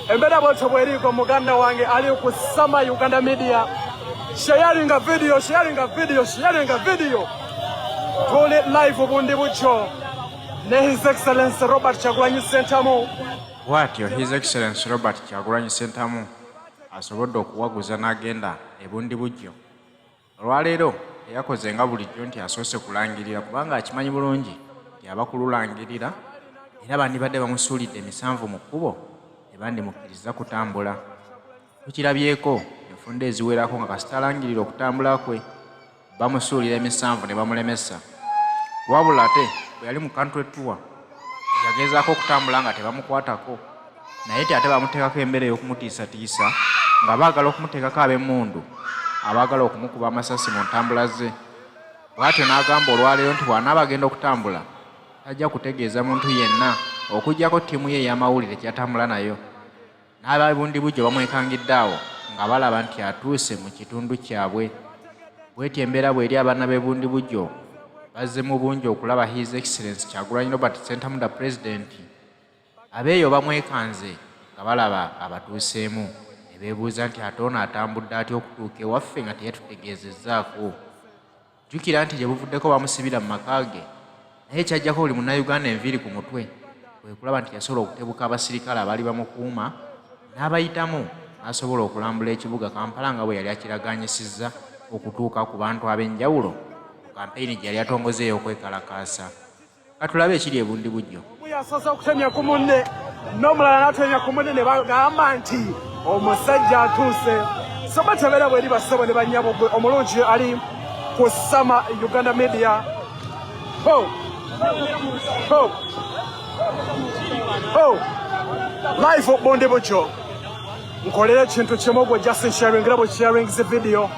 Embeda bwetyo bweriko muganda wange ali kusama Uganda media. Sharing a video. Tuli live Bundibugyo. His Excellency Robert Kyagulanyi Ssentamu. Bw'atyo His Excellency Robert Kyagulanyi Ssentamu asobodde okuwaguza n'agenda e Bundibugyo. Olwaleero yakoze nga bulijjo nti asoose kulangirira kubanga akimanyi bulungi nti abakululangirira era bandibadde bamusuulidde emisanvu mu kkubo tebandimukkiriza kutambula. Tukirabyeko enfunda eziwerako nga kasita alangirira okutambula kwe bamusuulira emisanvu ne bamulemesa. Wabula ate bwe yali mu country tour yagezaako okutambula nga tebamukwatako naye ate bamuteekako emmere ey'okumutiisatiisa nga baagala okumuteekako ab'emmundu abaagala okumukuba amasasi mu ntambula ze. Bw'atyo n'agamba olwaleero nti bw'anaaba agenda okutambula tajja kutegeeza muntu yenna okuggyako ttiimu ye ey'amawulire ky'atambula nayo. N'aba Bundibugyo bamwekangidde awo nga balaba nti atuuse mu kitundu kyabwe. Bw'etyo embeera bw'eri abaana b'e Bundibugyo bazze mu bungi okulaba His Excellency Kyagulanyi Robert Ssentamu the President. Abeeyo bamwekanze nga balaba abatuuseemu ne beebuuza nti ate ono atambudde atya okutuuka ewaffe nga teyatutegeezezzaako. Jjukira nti gye buvuddeko bamusibira mu maka ge naye kyajjako buli munnayuganda enviiri ku mutwe kwe kulaba nti yasobola okutebuka abasirikale abaali bamukuuma n'abayitamu n'asobola okulambula ekibuga Kampala nga bwe yali akiragaanyisizza okutuuka ku bantu ab'enjawulo mu kampeyini gye yali atongozeeyo okwekalakaasa. Katulabe ekiri e Bundibugyo. Yasoose okutemya ku munne n'omulala n'atemya ku munne ne bagamba nti omusajja atuuse. So batebeera bweri bassebo ne bannyabo omulungi ali kusama Uganda media. Live at Bundibugyo. Nkolera ekintu kimu gwe just sharingira bu sharing the video.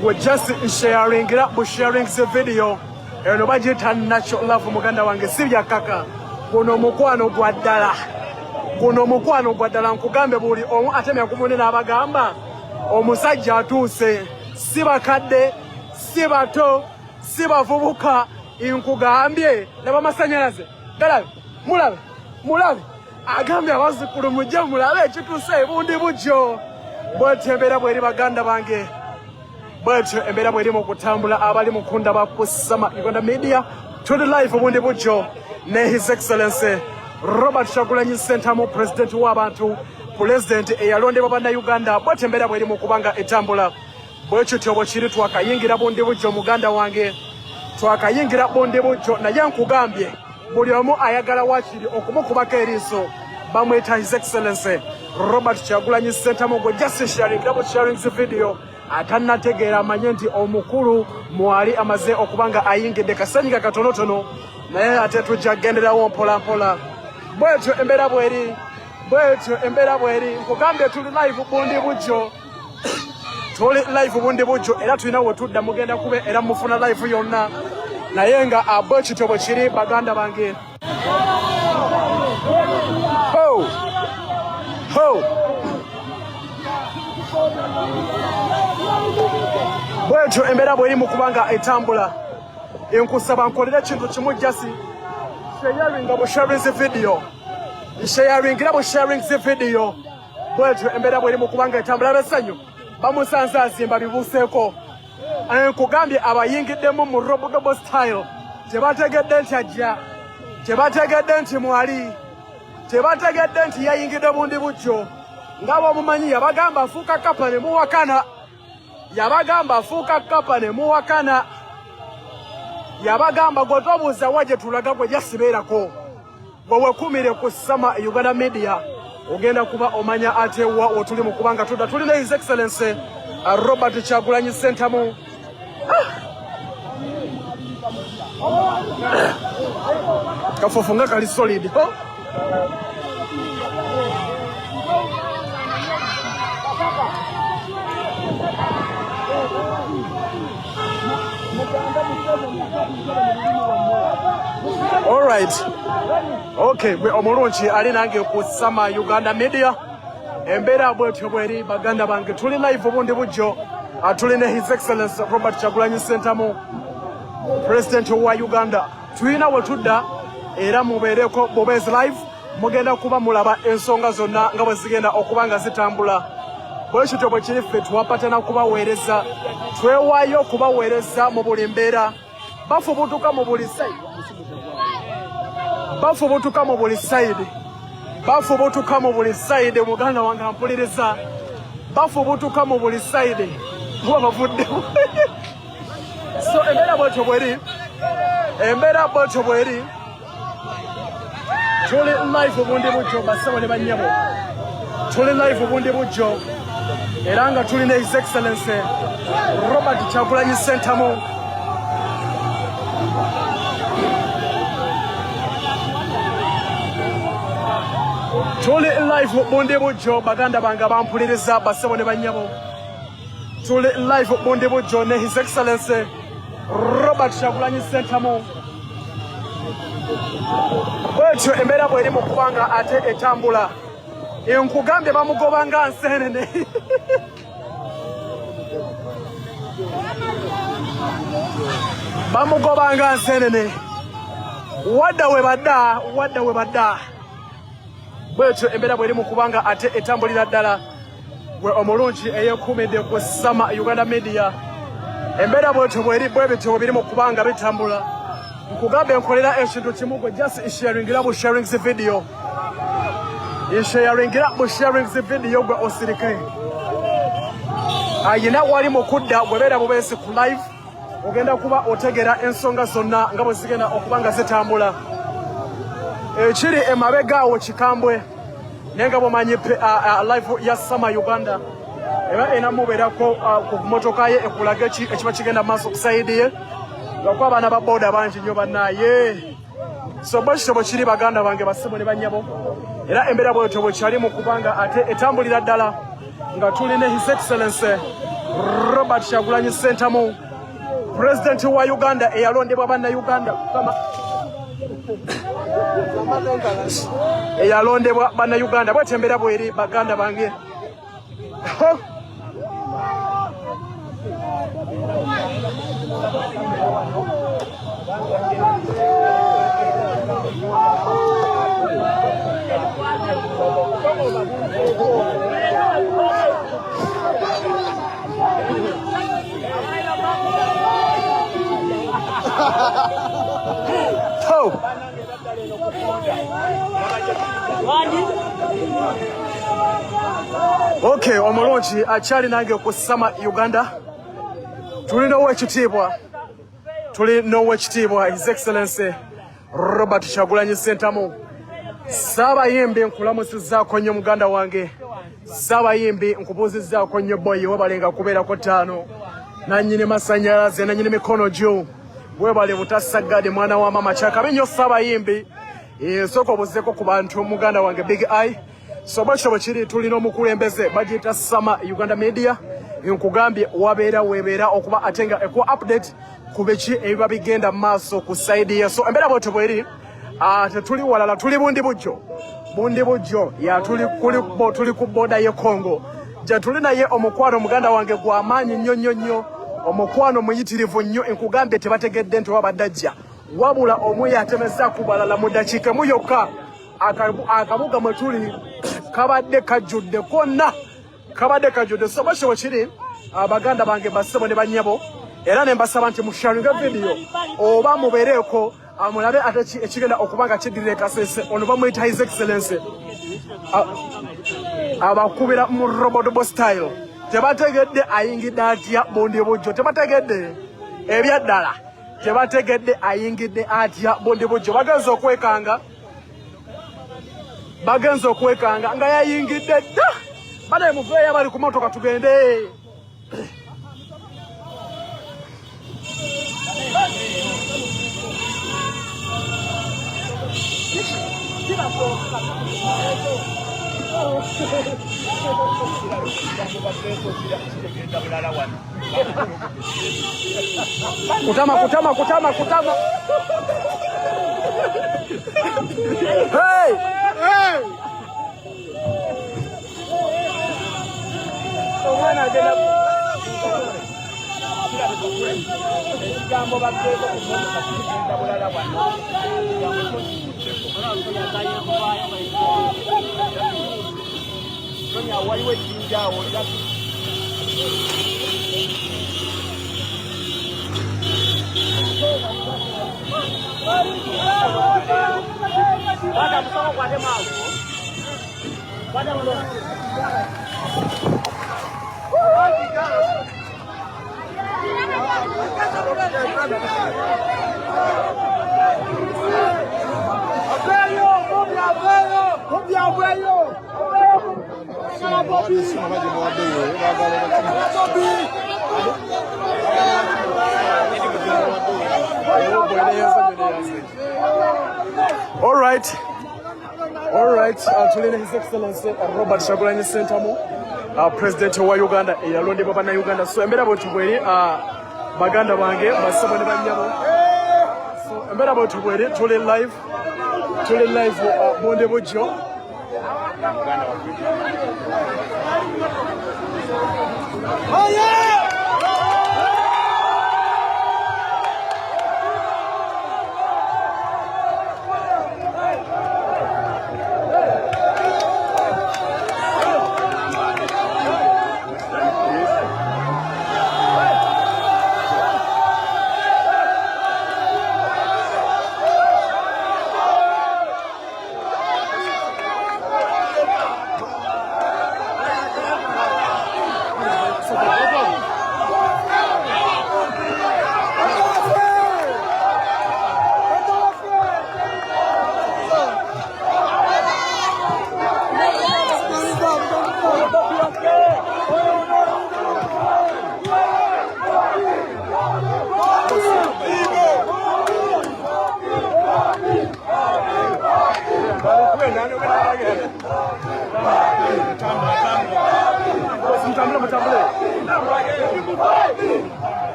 Gwe just sharing bu sharing the video. Eno bagiyita natural love muganda wange si bya kaka. Guno mukwano gwa ddala. Nkugambe buli omu atemya ku munne n'abagamba omusajja atuuse. Si bakadde, si bato, si bavubuka. Nkugambye n'abamasanyalaze galabe mulabe agambye abazzukulu mujje mulabe ekituuse e Bundibugyo. Bw'etyo embeera bw'eri baganda bange, bw'etyo embeera bw'eri mu kutambula abali mu kundaba kusama Uganda media. Tuli live Bundibugyo ne His Excellency Robert Kyagulanyi Ssentamu, President w'abantu, President eyalondebwa bannayuganda. Bw'etyo embeera bw'eri mu kubanga etambula. Bw'ekyo tyobo kiri twakayingira Bundibugyo muganda wange. Twakayingira Bundibugyo naye nkugambye buli omu ayagala wakiri okumukubako eriiso bamweta His Excellency Robert Kyagulanyi Ssentamu gwe just sharing video atannategeera amanye nti omukulu mwali amaze okubanga ayingidde kasenyiga katonotono naye ate tujja genderawo mpolampola. Bwetyo embeera bweri nkugambye tuli live Bundibugyo. Tuli live Bundibugyo era tulina we tudda mugenda kube era mufuna live yonna naye nga abwekityo bwe kiri baganda bange. Bwetyo embeera bweri mu kubanga etambula. Nkusaba nkolera ekintu kimu jasi sharinga bu sharing video. Sharingira bu sharing video. Bwetyo embeera bweri mu kubanga etambula besanyu. Bamusanze azimba bibuuseeko. Nkugambye abayingiddemu mu robodobo style tebategedde nti ajja, tebategedde nti mwali, tebategedde nti yayingidde Bundibugyo. Nga bw'omumanyi yabagamba afuuka kapa ne muwakana. Yabagamba gwe tobuuza wa gye tulaga gwe jasibeerako. Gwe wekumire ku sama Uganda media ogenda kuba omanya ate wa otuli mu kubanga tudda tuli ne His Excellency Robert Kyagulanyi Ssentamu. Kafufu nga kali solid. All right. Okay, we omulungi ali nange kusama Uganda media. Embeera bwetyo bweri baganda bange tuli live Bundibugyo. Tuli ne His Excellency Robert Kyagulanyi Ssentamu, President wa Uganda. Tulina we tudda era mubeereko Bobi's live mugenda kuba mulaba ensonga zonna nga bwe zigenda okuba nga zitambula. Bwe kityo bwe kiri ffe tuwapatana kubaweereza, twewaayo okubaweereza mu buli mbeera. Bafubutuka mu buli sayidi, bafubutuka mu buli sayidi, bafubutuka mu buli sayidi. Muganda wange ampuliriza, bafubutuka mu buli sayidi kuba bavuddemu. So embeera bwetyo bweri, embeera bwetyo bweri. Tuli live Bundibugyo basebo ne bannyabo, tuli live Bundibugyo era nga tuli ne His Excellency Robert Kyagulanyi Ssentamu. Tuli live Bundibugyo baganda bange bampuliriza basebo ne bannyabo, tuli live Bundibugyo ne His Excellency Robert Kyagulanyi Ssentamu. Bwetyo embeera bweri mu kubanga ate etambula. Nkugambye bamugoba nga nseenene. Bamugoba nga nseenene. Wadda we badda, wadda we badda. Bwetyo embeera bweri mu kubanga ate etambulira ddala. Gwe omulungi eyeekuumidde ku Sama Uganda Media. Embeera bwetyo bweri bwe bityo biri mu kubanga bitambula. Nkugambe nkolera ekintu kimu gwe just sharingira bu sharing the video. Sharingira bu sharing the video gwe osirike. Ayina wali mu kudda gwe beera bubeesi ku live. Ogenda kuba otegera ensonga zonna nga bwe zigenda okuba nga zitambula. Ekiri emabegaawo kikambwe naye nga bw'omanyi live ya Sama Uganda era enamubeerako ku motoka ye ekulaga ekiba kigenda mu maaso ku sayidi ye. Lwakwa abaana ba boda bangi nnyo bannaye. So bwekityo bwe kiri baganda bange basebo ne bannyabo. Era embeera bwetyo bwe kyali mu kubanga ate etambulira ddala nga tuli ne His Excellency Robert Kyagulanyi Ssentamu, President wa Uganda eyalondebwa bannayuganda eyalondebwa bannayuganda. Bwetyo embeera bweri baganda bange. Okay, omulungi akyali nange ku Sama Uganda. Tulina owekitiibwa His Excellency Robert Kyagulanyi Ssentamu. Saabayimbi nkulamusizzaako nnyo muganda wange, saabayimbi nkubuuzizzaako nnyo boyi webalenga kubeerako ttaano. Nannyini masannyalaze, nannyini mikono gyo, webale butasaggade mwana wa mama kyakabi nnyo saabayimbi. Sooka obuzeeko ku bantu muganda wange Big Eye. So bwekityo bwe kiri tulina omukulembeze bagiyita Sama Uganda Media. Nkugambye wabeera weebeera okuba ate nga ekuwa update ku biki ebiba bigenda mu maaso ku sayidi ye. So embeera bwetyo bweri, tetuli walala, tuli Bundibugyo. Bundibugyo tuli ku boda ye Congo. Gye tuli naye omukwano muganda wange gw'amaanyi nnyo nnyo nnyo, omukwano muyitirivu nnyo. Nkugambye tebategedde nti wabadde ajja, wabula omu yatemeza ku balala mu ddakiika emu yokka. Akabuga mwe tuli kabadde kajjudde konna, kabadde kajjudde. So bwekityo bwe kiri abaganda bange basebo ne bannyabo, era ne mbasaba nti musharinga video oba mubeereeko amulabe ate ekigenda okuba nga kiddirira kasese. Ono bamuyita His Excellency abakubira mu robodobo style. Tebategedde ayingidde atya Bundibugyo, tebategedde ebyaddala, tebategedde ayingidde atya Bundibugyo. Bagenza okwekanga nga yayingidde dda. Bale muveeyo abali ku motoka tugende. Kutama. Hey! All right. Tulina His Excellency Robert Kyagulanyi Ssentamu, President wa Uganda, eyalondebwa bana Uganda. So embera bwetubweri baganda bange basabo ne banyabo. So embera bwetubweri tuli live Bundibugyo. Oh yeah!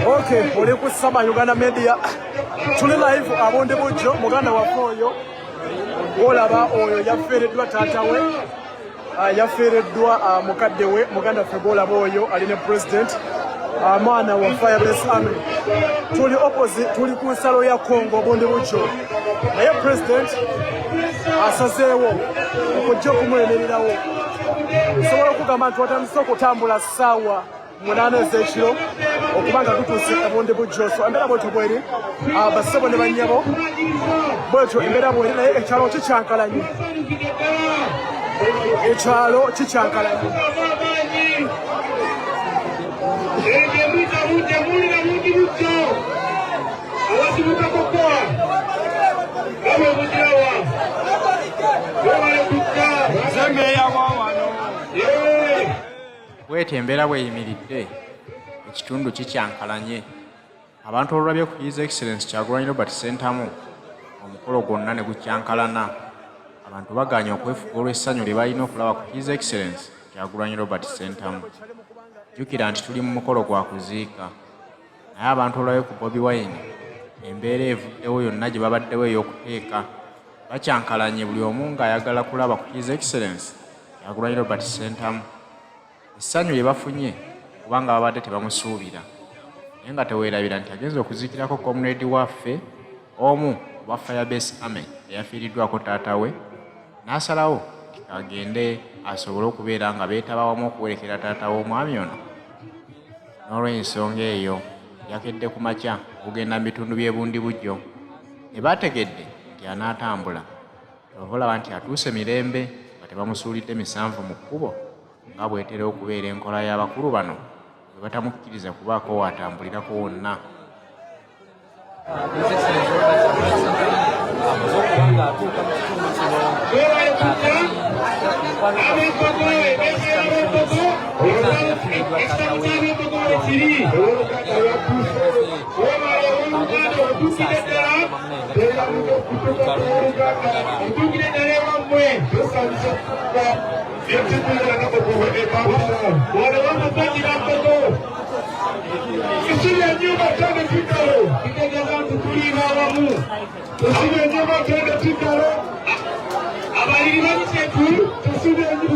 Okay, oli kusaba Uganda media. Tuli live Bundibugyo muganda waffe oyo. Olaba oyo yafereddwa taata we. Yafereddwa mukadde we muganda ffe olaba oyo aline president. Mwana wa Firebless Army. Tuli opposite, tuli ku nsalo ya Congo Bundibugyo. Naye president asazeewo okujja okumwemererawo. Nsobola okugamba nti watandise okutambula ssaawa 8 ez'ekiro okubanga tutuuse Bundibugyo. So embeera bwetyo bweri bassebo ne bannyabo bwetyo embeera bweri, naye ekyalo kikyankalanye, ekyalo kikyankalanye. bw'eti embeera bw'eyimiridde ekitundu kikyankalanye. Abantu olulabye ku His Excellency Kyagulanyi Robert Ssentamu omukolo gwonna ne gukyankalana. Abantu baganye okwefuga olw'essanyu lye balina okulaba ku His Excellency Kyagulanyi Robert Ssentamu. Jjukira nti tuli mu mukolo gwa kuziika, naye abantu olulabye ku Bobi Wine embeera evuddewo yonna gye babaddewo ey'okuteeka bakyankalanye, buli omu ng'ayagala kulaba ku His Excellency Kyagulanyi Robert Ssentamu. Essanyu lye bafunye kubanga babadde tebamusuubira, naye nga teweerabira nti agenza okuziikirako comrade waffe omu wa Firebase Army eyafiiriddwako taata we, n'asalawo agende asobole okubeera nga beetaba wamu okuwerekera taata w'omwami ono. N'olw'ensonga eyo yakedde ku makya okugenda mu bitundu by'e Bundibugyo. Ne bategedde nti anaatambula ova olaba nti atuuse mirembe nga tebamusuulidde misanvu mu kkubo nga bw'etera okubeera enkola y'abakulu bano bwe batamukkiriza kubaako waatambulirako wonna. Abaliri b'ekiteefu